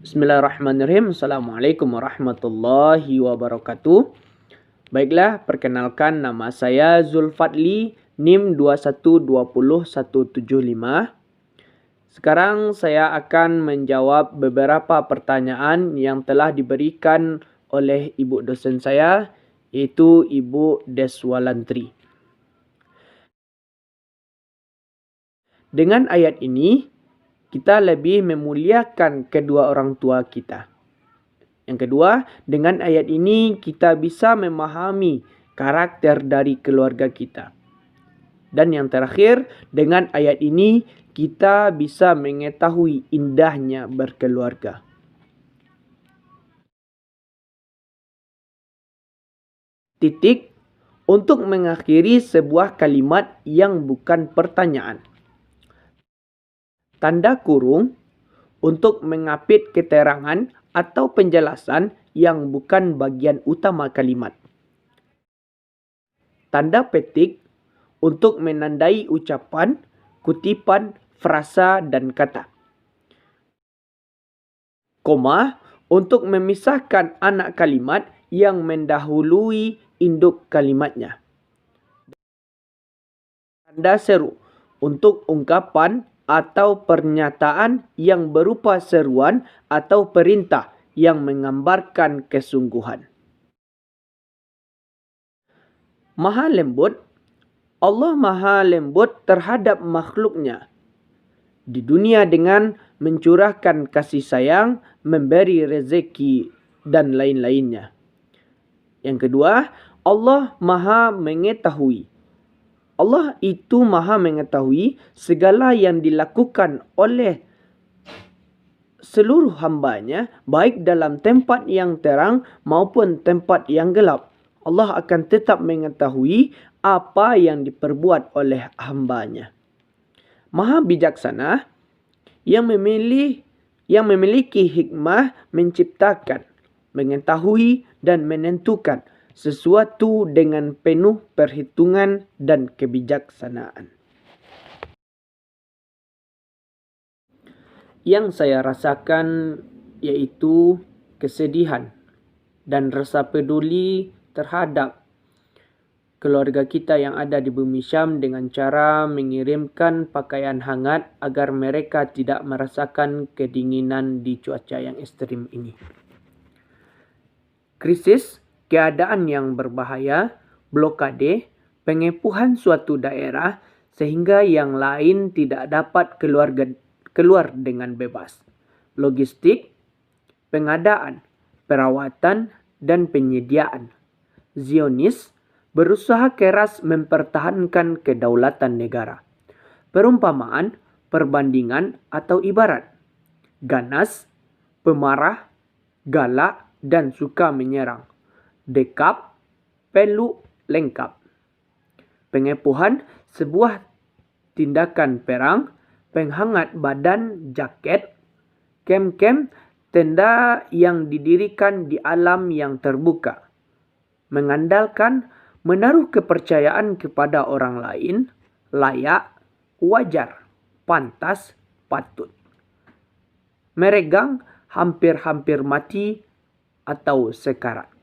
Bismillahirrahmanirrahim. Assalamualaikum warahmatullahi wabarakatuh. Baiklah, perkenalkan nama saya Zulfadli, NIM 2120175. Sekarang saya akan menjawab beberapa pertanyaan yang telah diberikan oleh ibu dosen saya, yaitu Ibu Deswalantri. Dengan ayat ini, kita lebih memuliakan kedua orang tua kita. Yang kedua, dengan ayat ini kita bisa memahami karakter dari keluarga kita. Dan yang terakhir, dengan ayat ini kita bisa mengetahui indahnya berkeluarga. Titik untuk mengakhiri sebuah kalimat yang bukan pertanyaan. Tanda kurung untuk mengapit keterangan atau penjelasan yang bukan bagian utama kalimat. Tanda petik untuk menandai ucapan, kutipan, frasa, dan kata. Koma untuk memisahkan anak kalimat yang mendahului induk kalimatnya. Tanda seru untuk ungkapan atau pernyataan yang berupa seruan atau perintah yang menggambarkan kesungguhan. Maha lembut, Allah maha lembut terhadap makhluknya di dunia dengan mencurahkan kasih sayang, memberi rezeki, dan lain-lainnya. Yang kedua, Allah maha mengetahui. Allah itu maha mengetahui segala yang dilakukan oleh seluruh hambanya, baik dalam tempat yang terang maupun tempat yang gelap. Allah akan tetap mengetahui apa yang diperbuat oleh hambanya. Maha bijaksana yang memiliki hikmah menciptakan, mengetahui dan menentukan sesuatu dengan penuh perhitungan dan kebijaksanaan. Yang saya rasakan yaitu kesedihan dan rasa peduli terhadap keluarga kita yang ada di bumi Syam dengan cara mengirimkan pakaian hangat agar mereka tidak merasakan kedinginan di cuaca yang ekstrim ini. Krisis, keadaan yang berbahaya, blokade, pengepuhan suatu daerah sehingga yang lain tidak dapat keluar dengan bebas. Logistik, pengadaan, perawatan, dan penyediaan. Zionis berusaha keras mempertahankan kedaulatan negara. Perumpamaan, perbandingan atau ibarat. Ganas, pemarah, galak, dan suka menyerang. Dekap, peluk, lengkap. Pengepuhan, sebuah tindakan perang. Penghangat badan, jaket. Kem-kem, tenda yang didirikan di alam yang terbuka. Mengandalkan, menaruh kepercayaan kepada orang lain, layak, wajar, pantas, patut. Meregang, hampir-hampir mati, atau sekarat.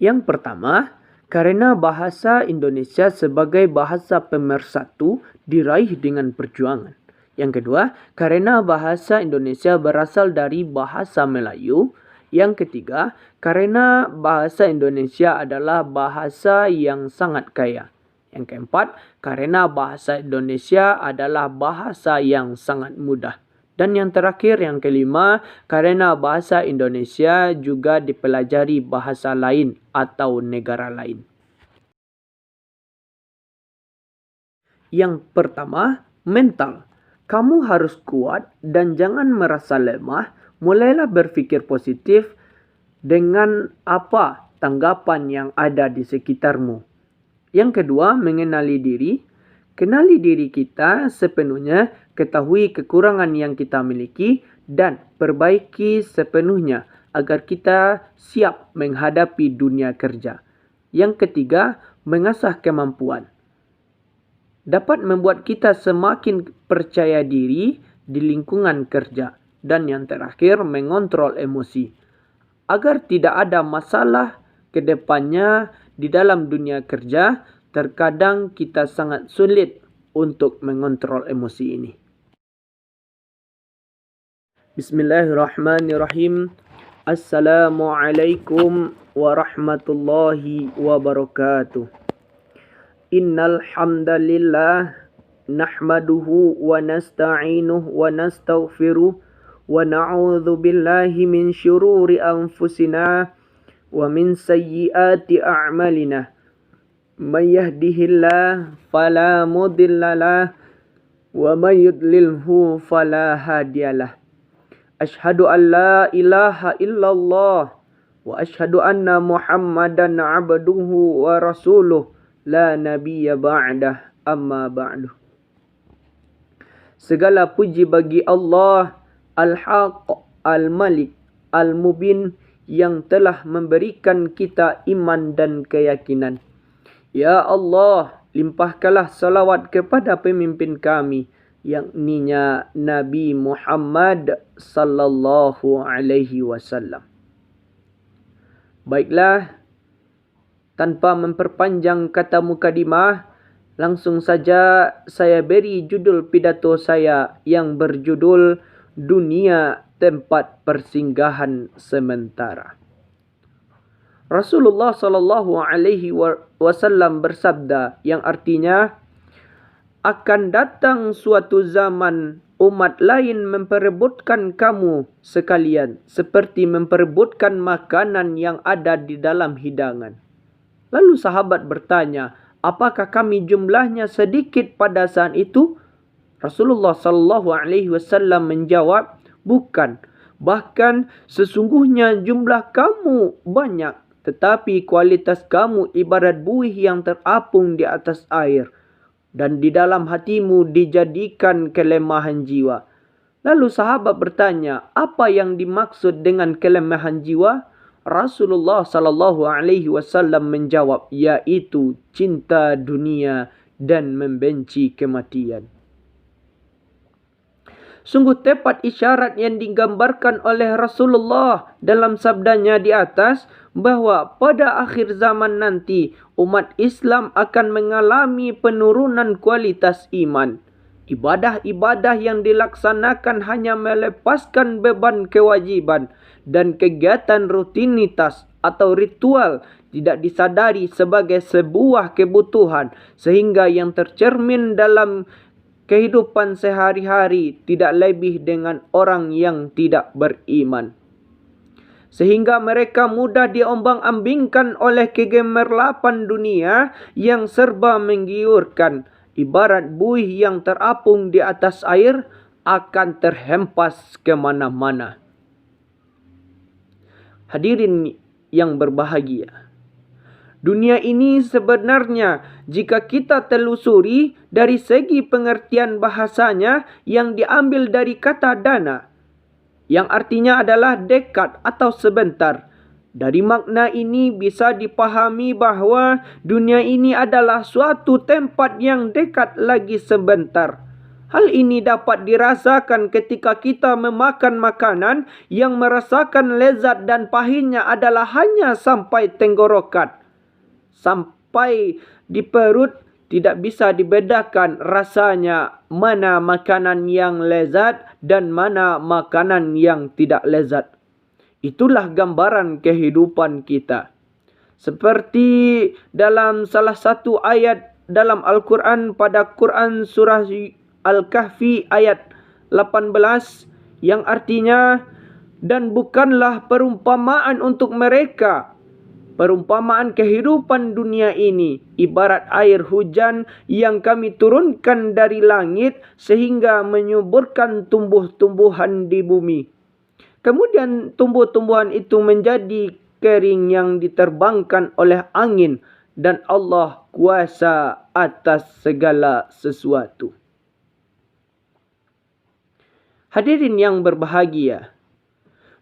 Yang pertama, karena bahasa Indonesia sebagai bahasa pemersatu diraih dengan perjuangan. Yang kedua, karena bahasa Indonesia berasal dari bahasa Melayu. Yang ketiga, karena bahasa Indonesia adalah bahasa yang sangat kaya. Yang keempat, karena bahasa Indonesia adalah bahasa yang sangat mudah. Dan yang terakhir, yang kelima, karena bahasa Indonesia juga dipelajari bahasa lain atau negara lain. Yang pertama, mental. Kamu harus kuat dan jangan merasa lemah. Mulailah berpikir positif dengan apa tanggapan yang ada di sekitarmu. Yang kedua, mengenali diri. Kenali diri kita sepenuhnya, ketahui kekurangan yang kita miliki, dan perbaiki sepenuhnya agar kita siap menghadapi dunia kerja. Yang ketiga, mengasah kemampuan. Dapat membuat kita semakin percaya diri di lingkungan kerja. Dan yang terakhir, mengontrol emosi. Agar tidak ada masalah ke depannya di dalam dunia kerja, terkadang kita sangat sulit untuk mengontrol emosi ini. Bismillahirrahmanirrahim. Assalamualaikum warahmatullahi wabarakatuh. Innal hamdalillah nahmaduhu wa nasta'inuhu wa nastaghfiruh wa na'udzu billahi min syururi anfusina wa min sayyiati a'malina. May yahdihillahu fala mudhillalah wa may yudlilhu fala hadiyalah. Ashhadu an la ilaha illallah wa ashhadu anna Muhammadan abduhu wa rasuluh la nabiyya ba'dah, amma ba'du. Segala puji bagi Allah Al-Haq, Al-Malik, Al-Mubin yang telah memberikan kita iman dan keyakinan. Ya Allah, limpahkanlah salawat kepada pemimpin kami, yakninya Nabi Muhammad sallallahu alaihi wasallam. Baiklah, tanpa memperpanjang kata mukadimah, langsung saja saya beri judul pidato saya yang berjudul Dunia Tempat Persinggahan Sementara. Rasulullah sallallahu alaihi wasallam bersabda yang artinya, akan datang suatu zaman umat lain memperebutkan kamu sekalian seperti memperebutkan makanan yang ada di dalam hidangan. Lalu sahabat bertanya, apakah kami jumlahnya sedikit pada saat itu? Rasulullah sallallahu alaihi wasallam menjawab, bukan. Bahkan sesungguhnya jumlah kamu banyak, tetapi kualitas kamu ibarat buih yang terapung di atas air. Dan di dalam hatimu dijadikan kelemahan jiwa. Lalu sahabat bertanya, apa yang dimaksud dengan kelemahan jiwa? Rasulullah sallallahu alaihi wasallam menjawab, yaitu cinta dunia dan membenci kematian. Sungguh tepat isyarat yang digambarkan oleh Rasulullah dalam sabdanya di atas, bahwa pada akhir zaman nanti umat Islam akan mengalami penurunan kualitas iman. Ibadah-ibadah yang dilaksanakan hanya melepaskan beban kewajiban dan kegiatan rutinitas atau ritual tidak disadari sebagai sebuah kebutuhan, sehingga yang tercermin dalam kehidupan sehari-hari tidak lebih dengan orang yang tidak beriman. Sehingga mereka mudah diombang-ambingkan oleh kegemerlapan dunia yang serba menggiurkan. Ibarat buih yang terapung di atas air akan terhempas kemana-mana. Hadirin yang berbahagia, dunia ini sebenarnya jika kita telusuri dari segi pengertian bahasanya yang diambil dari kata dana, yang artinya adalah dekat atau sebentar. Dari makna ini bisa dipahami bahawa dunia ini adalah suatu tempat yang dekat lagi sebentar. Hal ini dapat dirasakan ketika kita memakan makanan yang merasakan lezat dan pahitnya adalah hanya sampai tenggorokan. Sampai di perut tidak bisa dibedakan rasanya mana makanan yang lezat dan mana makanan yang tidak lezat. Itulah gambaran kehidupan kita. Seperti dalam salah satu ayat dalam Al-Quran pada Quran surah Al-Kahfi ayat 18 yang artinya, dan bukanlah perumpamaan untuk mereka. Perumpamaan kehidupan dunia ini ibarat air hujan yang kami turunkan dari langit sehingga menyuburkan tumbuh-tumbuhan di bumi. Kemudian tumbuh-tumbuhan itu menjadi kering yang diterbangkan oleh angin, dan Allah kuasa atas segala sesuatu. Hadirin yang berbahagia,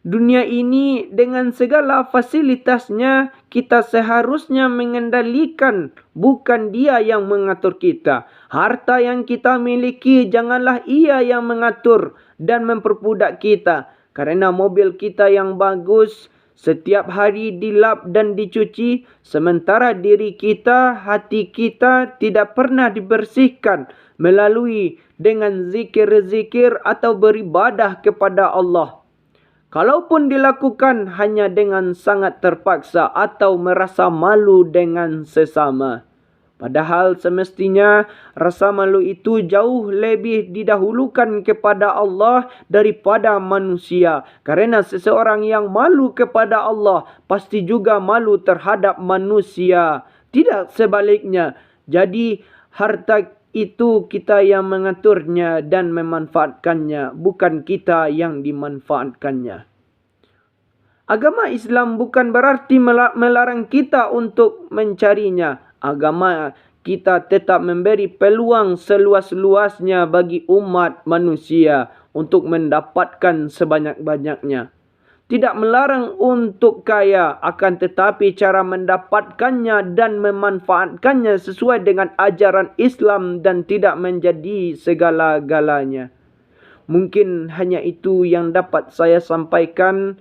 Dunia ini dengan segala fasilitasnya kita seharusnya mengendalikan, bukan dia yang mengatur kita. Harta yang kita miliki janganlah ia yang mengatur dan memperbudak kita. Karena mobil kita yang bagus setiap hari dilap dan dicuci, sementara diri kita, hati kita tidak pernah dibersihkan melalui dengan zikir-zikir atau beribadah kepada Allah. Kalaupun dilakukan hanya dengan sangat terpaksa atau merasa malu dengan sesama. Padahal semestinya rasa malu itu jauh lebih didahulukan kepada Allah daripada manusia. Karena seseorang yang malu kepada Allah pasti juga malu terhadap manusia. Tidak sebaliknya. Jadi harta itu kita yang mengaturnya dan memanfaatkannya, bukan kita yang dimanfaatkannya. Agama Islam bukan berarti melarang kita untuk mencarinya. Agama kita tetap memberi peluang seluas-luasnya bagi umat manusia untuk mendapatkan sebanyak-banyaknya. Tidak melarang untuk kaya, akan tetapi cara mendapatkannya dan memanfaatkannya sesuai dengan ajaran Islam dan tidak menjadi segala-galanya. Mungkin hanya itu yang dapat saya sampaikan.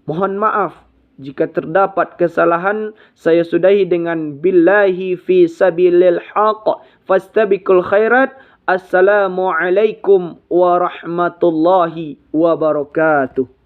Mohon maaf jika terdapat kesalahan. Saya sudahi dengan billahi fi sabilil haq fastabiqul khairat. Assalamualaikum warahmatullahi wabarakatuh.